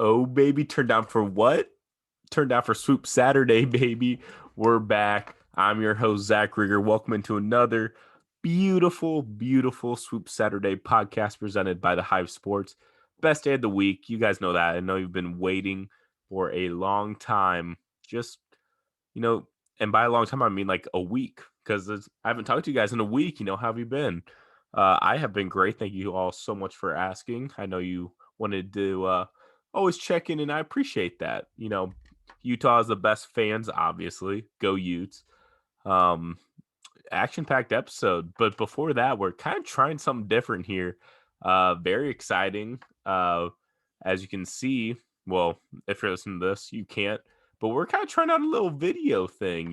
Oh, baby, turned down for what? Turned down for Swoop Saturday, baby. We're back. I'm your host, Zach Rieger. Welcome into another beautiful, beautiful Swoop Saturday podcast presented by the Hive Sports. Best day of the week. You guys know that. I know you've been waiting for a long time. Just, you know, and by a long time, I mean like a week because I haven't talked to you guys in a week. How have you been? I have been great. Thank you all so much for asking. I know you wanted to always check in, and I appreciate that. Utah is the best fans, obviously. Go Utes. Um, Action-packed episode. But before that, we're kind of trying something different here. Very exciting. As you can see, well, if you're listening to this, you can't. But we're kind of trying out a little video thing.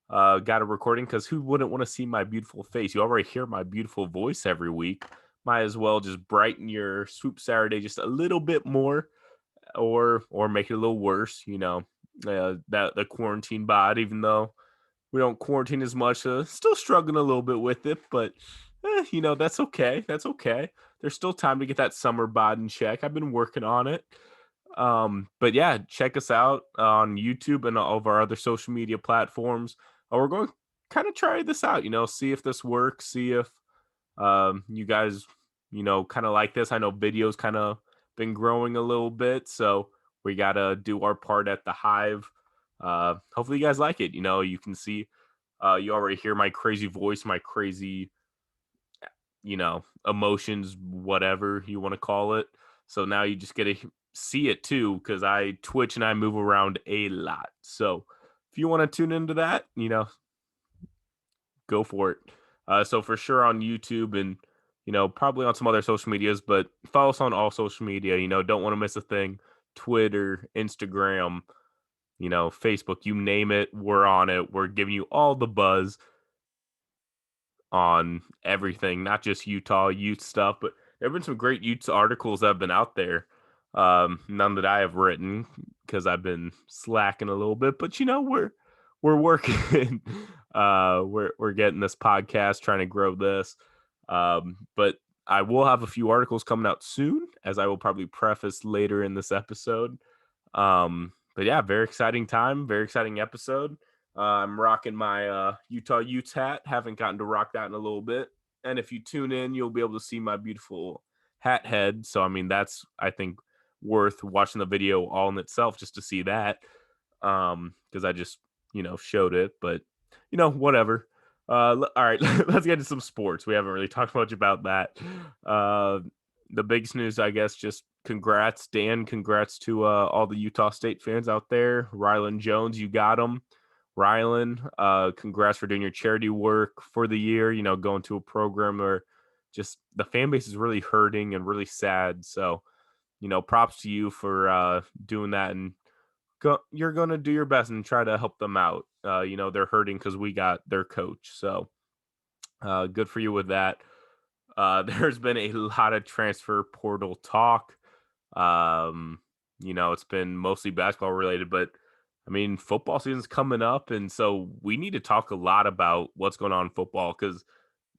Got a recording because who wouldn't want to see my beautiful face? You already hear my beautiful voice every week. Might as well just brighten your Swoop Saturday just a little bit more, or make it a little worse. That the quarantine bod, even though we don't quarantine as much, still struggling a little bit with it, but that's okay. That's okay. There's still time to get that summer bod in check. I've been working on it. But yeah, check us out on YouTube and all of our other social media platforms. We're going to kind of try this out, see if this works, see if you guys, kind of like this. I know videos kind of been growing a little bit, so we got to do our part at the Hive. Hopefully you guys like it. You can see, you already hear my crazy voice, my crazy, emotions, whatever you want to call it. So now you just get to see it too, because I twitch and I move around a lot. So if you want to tune into that, go for it. So for sure on YouTube and, probably on some other social medias, but follow us on all social media. Don't want to miss a thing. Twitter, Instagram, Facebook, you name it, we're on it. We're giving you all the buzz on everything, not just Utah Ute stuff, but there have been some great Utes articles that have been out there. None that I have written because I've been slacking a little bit, but we're working. We're getting this podcast, trying to grow this. But I will have a few articles coming out soon, as I will probably preface later in this episode. But yeah, very exciting time, very exciting episode. I'm rocking my Utah Utes hat. Haven't gotten to rock that in a little bit. And if you tune in, you'll be able to see my beautiful hat head. So, I mean, that's, I think, worth watching the video all in itself just to see that. Because I just, showed it. But, whatever. All right, let's get into some sports. We haven't really talked much about that. The biggest news, I guess, just congrats, Dan. Congrats to all the Utah State fans out there. Rylan Jones, you got him. Rylan, congrats for doing your charity work for the year, going to a program where just the fan base is really hurting and really sad. So, props to you for doing that. And you're going to do your best and try to help them out. They're hurting because we got their coach. So, good for you with that. There's been a lot of transfer portal talk. It's been mostly basketball related, but I mean, football season's coming up, and so we need to talk a lot about what's going on in football because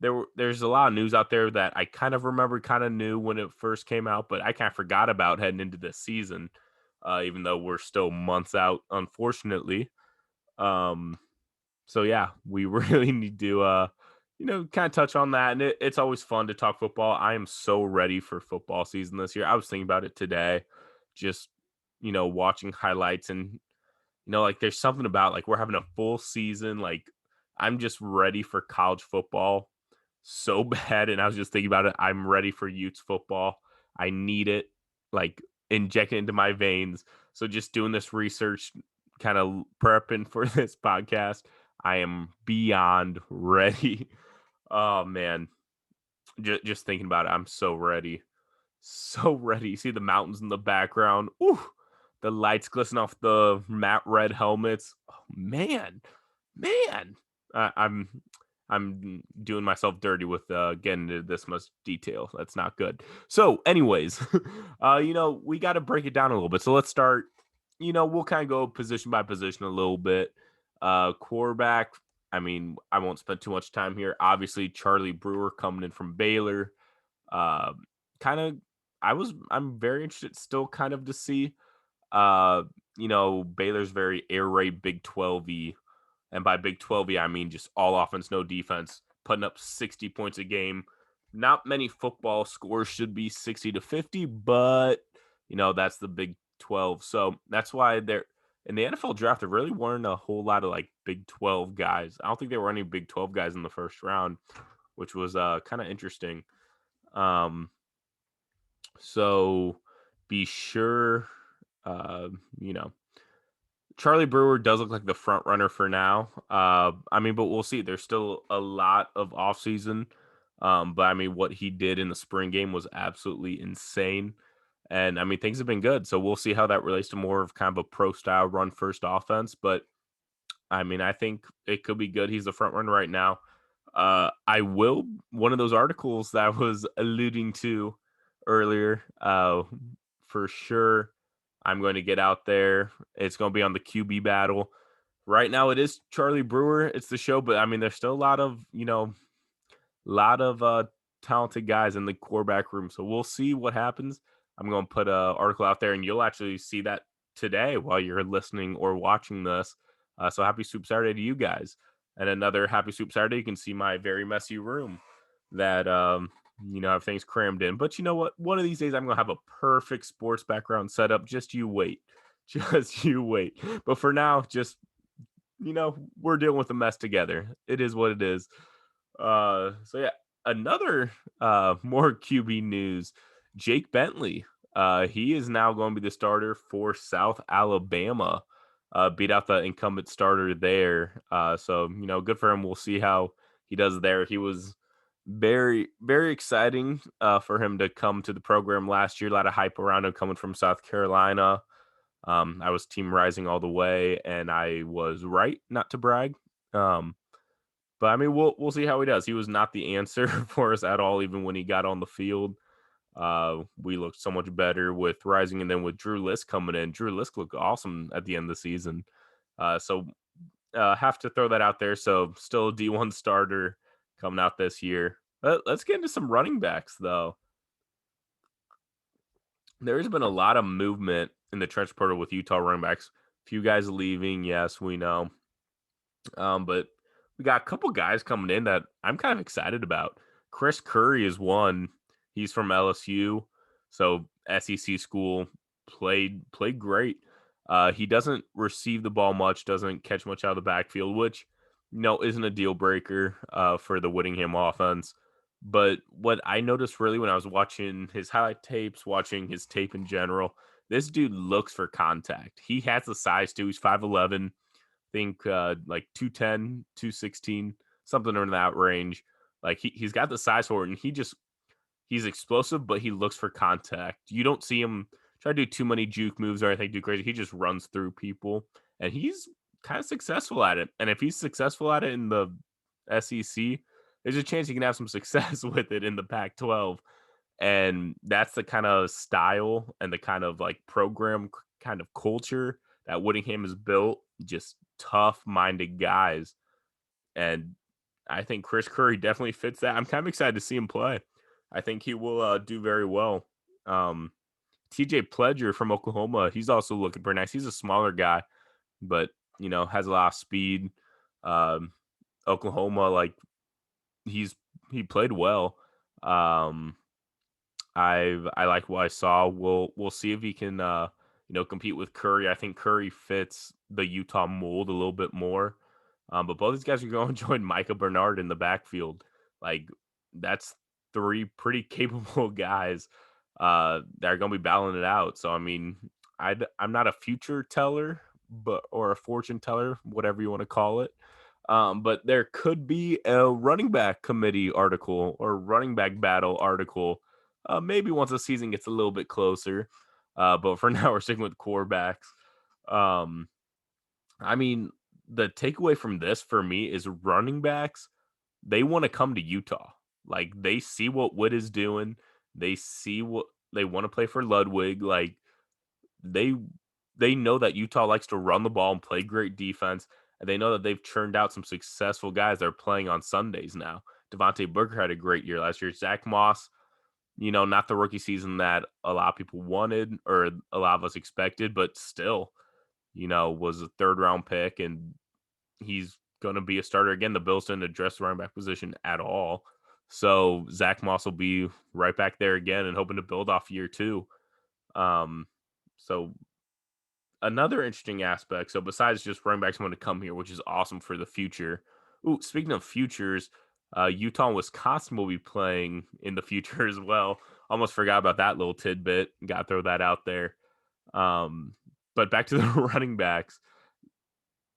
there's a lot of news out there that I kind of remember, kind of knew when it first came out, but I kind of forgot about heading into this season, even though we're still months out, unfortunately. Um, so yeah, we really need to kind of touch on that. And it's always fun to talk football. I am so ready for football season this year. I was thinking about it today, just watching highlights and like there's something about like we're having a full season. Like I'm just ready for college football so bad. And I was just thinking about it. I'm ready for Utes football. I need it, like inject it into my veins. So just doing this research, kind of prepping for this podcast, I am beyond ready. Oh man, just thinking about it, I'm so ready, so ready. You see the mountains in the background. Ooh, the lights glisten off the matte red helmets. Oh man, I'm doing myself dirty with getting into this much detail. That's not good. So, anyways, we got to break it down a little bit. So let's start. We'll kind of go position by position a little bit. Quarterback. I mean, I won't spend too much time here. Obviously, Charlie Brewer coming in from Baylor. Uh, kind of, I'm very interested still kind of to see. Uh, Baylor's very air raid Big 12y, and by Big 12y I mean just all offense, no defense, putting up 60 points a game. Not many football scores should be 60 to 50, but that's the Big 12. So that's why they're in the NFL draft. There really weren't a whole lot of like Big 12 guys. I don't think there were any Big 12 guys in the first round, which was kind of interesting. Um, so be sure, uh, you know, Charlie Brewer does look like the front runner for now. But we'll see. There's still a lot of offseason. But I mean, what he did in the spring game was absolutely insane. And I mean, things have been good. So we'll see how that relates to more of kind of a pro style run first offense. But I mean, I think it could be good. He's the front runner right now. I will one of those articles that I was alluding to earlier. For sure, I'm going to get out there. It's going to be on the QB battle. Right now, it is Charlie Brewer. It's the show, but I mean, there's still a lot of talented guys in the quarterback room. So we'll see what happens. I'm going to put an article out there, and you'll actually see that today while you're listening or watching this. So happy Soup Saturday to you guys. And another happy Soup Saturday. You can see my very messy room that, everything's crammed in. But you know what? One of these days, I'm going to have a perfect sports background set up. Just you wait. Just you wait. But for now, just, we're dealing with the mess together. It is what it is. So yeah, another more QB news. Jake Bentley. He is now going to be the starter for South Alabama. Beat out the incumbent starter there. So good for him. We'll see how he does there. He was very, very exciting for him to come to the program last year. A lot of hype around him coming from South Carolina. I was team rising all the way, and I was right, not to brag. But I mean, we'll see how he does. He was not the answer for us at all, even when he got on the field. We looked so much better with Rising, and then with Drew Lisk coming in. Drew Lisk looked awesome at the end of the season. So have to throw that out there. So still a D1 starter coming out this year. Let's get into some running backs, though. There's been a lot of movement in the trench portal with Utah running backs. Few guys leaving, yes, we know. But we got a couple guys coming in that I'm kind of excited about. Chris Curry is one. He's from LSU, so SEC school. Played great. He doesn't receive the ball much, doesn't catch much out of the backfield, which isn't a deal breaker for the Whittingham offense. But what I noticed really when I was watching his highlight tapes, watching his tape in general, this dude looks for contact. He has the size too. He's 5'11", think like 210, 216, something in that range. Like he's got the size for it, and he's explosive, but he looks for contact. You don't see him try to do too many juke moves or anything too crazy. He just runs through people, and he's kind of successful at it. And if he's successful at it in the SEC, there's a chance he can have some success with it in the Pac-12. And that's the kind of style and the kind of like program kind of culture that Whittingham has built. Just tough-minded guys. And I think Chris Curry definitely fits that. I'm kind of excited to see him play. I think he will do very well. TJ Pledger from Oklahoma, he's also looking pretty nice. He's a smaller guy, but, has a lot of speed. Oklahoma, like, he played well. I like what I saw. We'll see if he can compete with Curry. I think Curry fits the Utah mold a little bit more. But both these guys are going to join Micah Bernard in the backfield. Like, that's three pretty capable guys that are going to be battling it out. So I mean, I'm not a future teller, or a fortune teller, whatever you want to call it. But there could be a running back committee article or running back battle article, maybe once the season gets a little bit closer. But for now, we're sticking with quarterbacks. I mean, the takeaway from this for me is running backs, they want to come to Utah. Like, they see what Wood is doing. They see what they want to play for Ludwig. Like, they know that Utah likes to run the ball and play great defense. And they know that they've churned out some successful guys that are playing on Sundays now. Devontae Booker had a great year last year. Zach Moss, not the rookie season that a lot of people wanted or a lot of us expected, but still, was a third round pick and he's going to be a starter again. The Bills didn't address the running back position at all. So Zach Moss will be right back there again and hoping to build off year two. Um, so another interesting aspect. So besides just running backs want to come here, which is awesome for the future. Ooh, speaking of futures, Utah and Wisconsin will be playing in the future as well. Almost forgot about that little tidbit. Got to throw that out there. Um, but back to the running backs,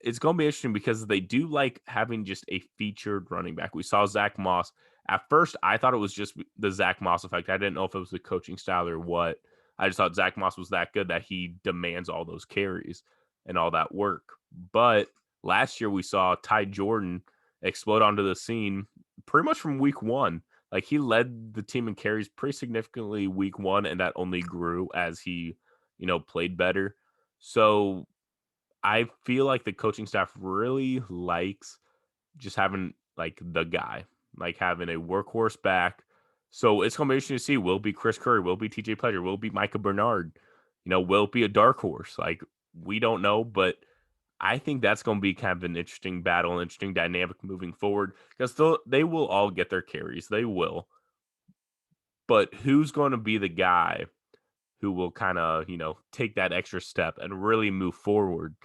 it's going to be interesting because they do like having just a featured running back. We saw Zach Moss. At first, I thought it was just the Zach Moss effect. I didn't know if it was the coaching style or what. I just thought Zach Moss was that good that he demands all those carries and all that work. But last year, we saw Ty Jordan explode onto the scene pretty much from week one. Like he led the team in carries pretty significantly week one, and that only grew as he, played better. So I feel like the coaching staff really likes just having like the guy, like having a workhorse back. So it's gonna be interesting to see. Will it be Chris Curry? Will it be TJ Pleasure? Will it be Micah Bernard? Will it be a dark horse? Like we don't know, but I think that's gonna be kind of an interesting battle, an interesting dynamic moving forward because they will all get their carries. They will. But who's going to be the guy who will kind of, take that extra step and really move forward?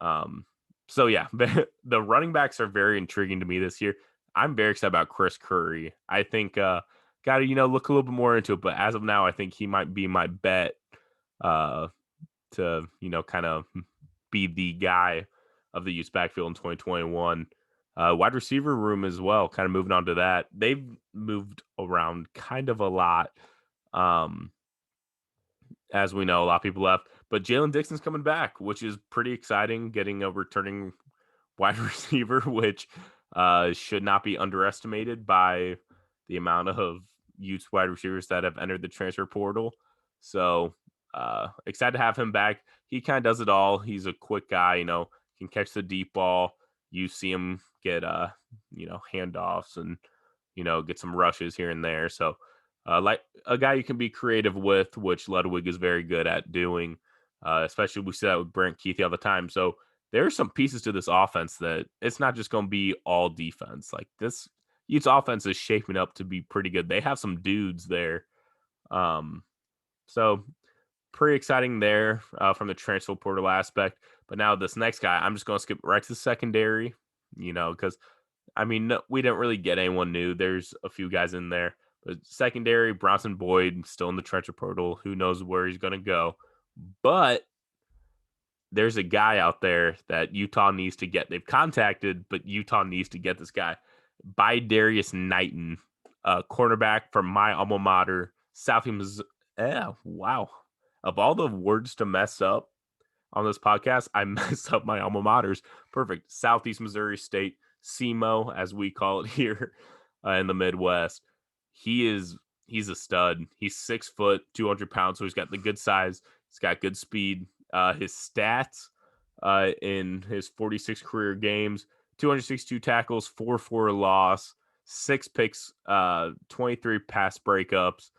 Um, so yeah, the running backs are very intriguing to me this year. I'm very excited about Chris Curry. I think got to look a little bit more into it, but as of now, I think he might be my bet uh, to kind of be the guy of the Utes backfield in 2021. Wide receiver room as well. Kind of moving on to that, they've moved around kind of a lot. Um, as we know, a lot of people left, but Jalen Dixon's coming back, which is pretty exciting. Getting a returning wide receiver, which should not be underestimated by the amount of Utes wide receivers that have entered the transfer portal. So excited to have him back. He kind of does it all. He's a quick guy, can catch the deep ball. You see him get handoffs and get some rushes here and there. So like a guy you can be creative with, which Ludwig is very good at doing. Especially we see that with Brent Keithy all the time. So there are some pieces to this offense that it's not just going to be all defense. Like this Utes offense is shaping up to be pretty good. They have some dudes there. So pretty exciting there from the transfer portal aspect. But now this next guy, I'm just going to skip right to the secondary, because I mean, no, we didn't really get anyone new. There's a few guys in there. But secondary, Bronson Boyd still in the transfer portal. Who knows where he's going to go? But there's a guy out there that Utah needs to get. They've contacted, but Utah needs to get this guy. By Darius Knighton, cornerback from my alma mater, Southeast Missouri. Yeah, wow. Of all the words to mess up on this podcast, I messed up my alma maters. Perfect. Southeast Missouri State, SEMO, as we call it here in the Midwest. He's a stud. He's 6 foot, 200 pounds, so he's got the good size. He's got good speed. His stats in his 46 career games: 262 tackles, 4 loss, 6 picks, 23 pass breakups,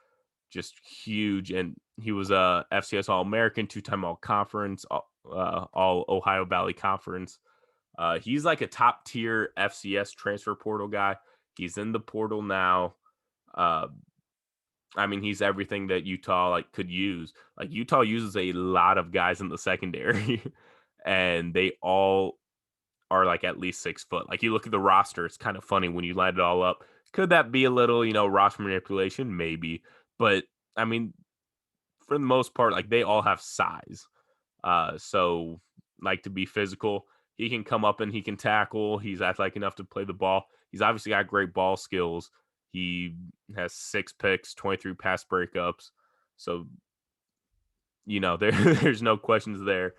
just huge. And he was a FCS All-American, 2-time All-Conference, All Ohio Valley Conference. He's like a top tier FCS transfer portal guy. He's in the portal now. I mean, he's everything that Utah could use. Like Utah uses a lot of guys in the secondary, and they all are like at least 6 foot. Like you look at the roster, it's kind of funny when you line it all up. Could that be a little, roster manipulation? Maybe, but I mean, for the most part, like they all have size. So like to be physical, he can come up and he can tackle. He's athletic enough to play the ball. He's obviously got great ball skills. He has 6 picks, 23 pass breakups. So, there's no questions there.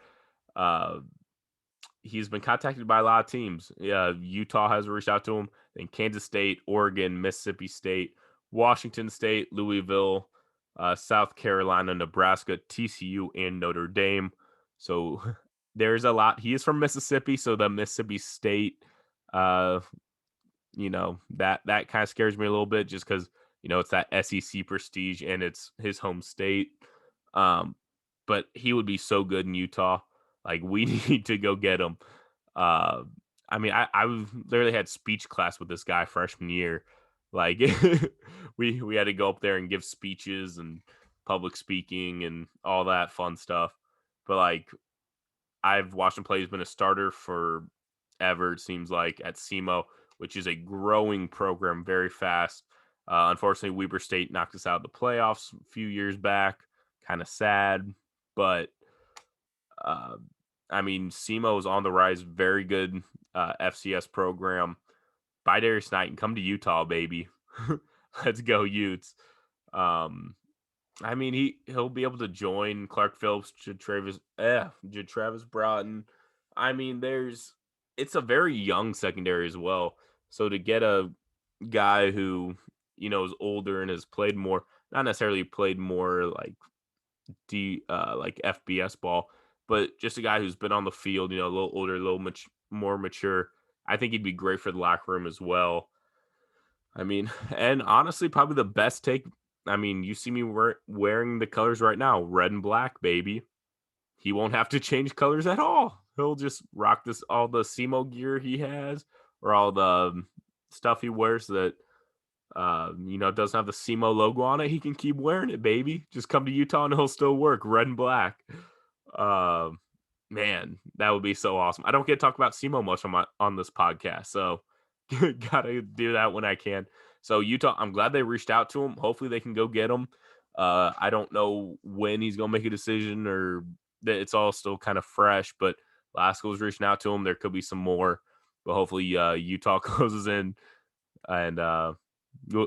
He's been contacted by a lot of teams. Yeah, Utah has reached out to him. Then Kansas State, Oregon, Mississippi State, Washington State, Louisville, South Carolina, Nebraska, TCU, and Notre Dame. So there's a lot. He is from Mississippi, so the Mississippi State, that kind of scares me a little bit just because It's that SEC prestige and it's his home state. Um, but he would be so good in Utah. Like we need to go get him. Uh, I mean, I literally had speech class with this guy freshman year. Like we had to go up there and give speeches and public speaking and all that fun stuff. But like I've watched him play. He's been a starter for ever, it seems like, at SEMO, which is a growing program very fast. Unfortunately, Weber State knocked us out of the playoffs a few years back. Kind of sad, but uh, I mean, SEMO is on the rise. Very good FCS program. Buy Darius Knight and come to Utah, baby. Let's go, Utes. Um, I mean, he'll be able to join Clark Phillips, Travis Broughton. I mean, it's a very young secondary as well. So to get a guy who is older and has played more, not necessarily played more like FBS ball, but just a guy who's been on the field, a little older, a little more mature. I think he'd be great for the locker room as well. I mean, and honestly, probably the best take. I mean, you see me wearing the colors right now, red and black, baby. He won't have to change colors at all. He'll just rock all the SEMO gear he has, or all the stuff he wears that doesn't have the SEMO logo on it. He can keep wearing it, baby. Just come to Utah and he'll still work red and black. Um, Man, that would be so awesome. I don't get to talk about SEMO much on this podcast, so gotta do that when I can. So Utah, I'm glad they reached out to him. Hopefully they can go get him. I don't know when he's gonna make a decision, or that it's all still kind of fresh, but Lasco's reaching out to him. There could be some more, but hopefully Utah closes in and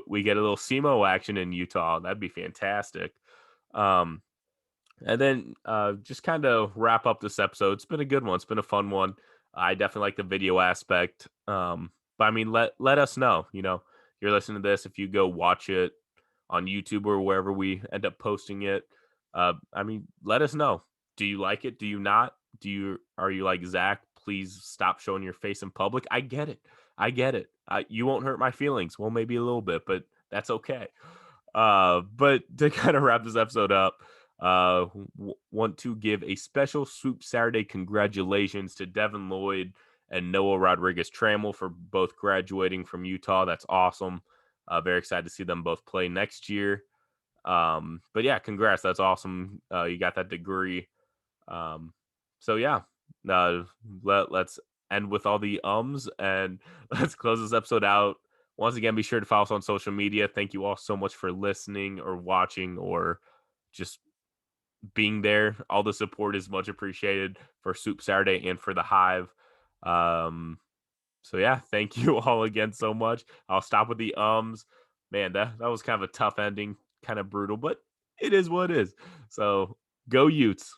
we get a little SEMO action in Utah. That'd be fantastic. Um, and then just kind of wrap up this episode. It's been a good one. It's been a fun one. I definitely like the video aspect. But I mean, let us know. You're listening to this. If you go watch it on YouTube or wherever we end up posting it, I mean, let us know. Do you like it? Do you not? Are you like Zach? Please stop showing your face in public. I get it. I get it. You won't hurt my feelings. Well, maybe a little bit, but that's okay. But to kind of wrap this episode up, want to give a special Swoop Saturday congratulations to Devin Lloyd and Noah Rodriguez Trammell for both graduating from Utah. That's awesome. Very excited to see them both play next year. But yeah, congrats. That's awesome. You got that degree. So yeah, let's end with all the ums and let's close this episode out. Once again, be sure to follow us on social media. Thank you all so much for listening or watching or just being there. All the support is much appreciated for Soup Saturday and for the Hive. So yeah, thank you all again so much. I'll stop with the ums. Man, that was kind of a tough ending, kind of brutal, but it is what it is. So go Utes.